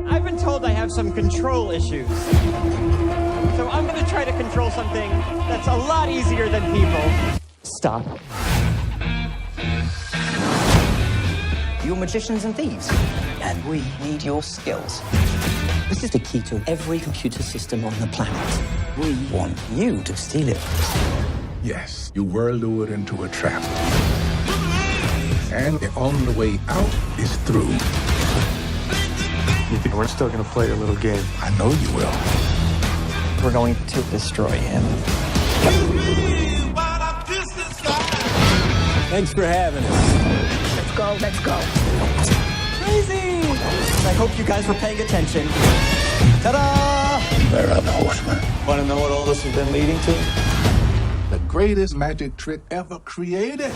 I've been told I have some control issues. So I'm gonna try to control something that's a lot easier than people. Stop. You're magicians and thieves, and we need your skills. This is the key to every computer system on the planet. We want you to steal it. Yes, you were lured into a trap. And the only way out is through. You think we're still gonna play a little game? I know you will. We're going to destroy him. Thanks for having us. Let's go, let's go. Crazy! I hope you guys were paying attention. Ta-da! Where are the horsemen? Want to know what all this has been leading to? The greatest magic trick ever created.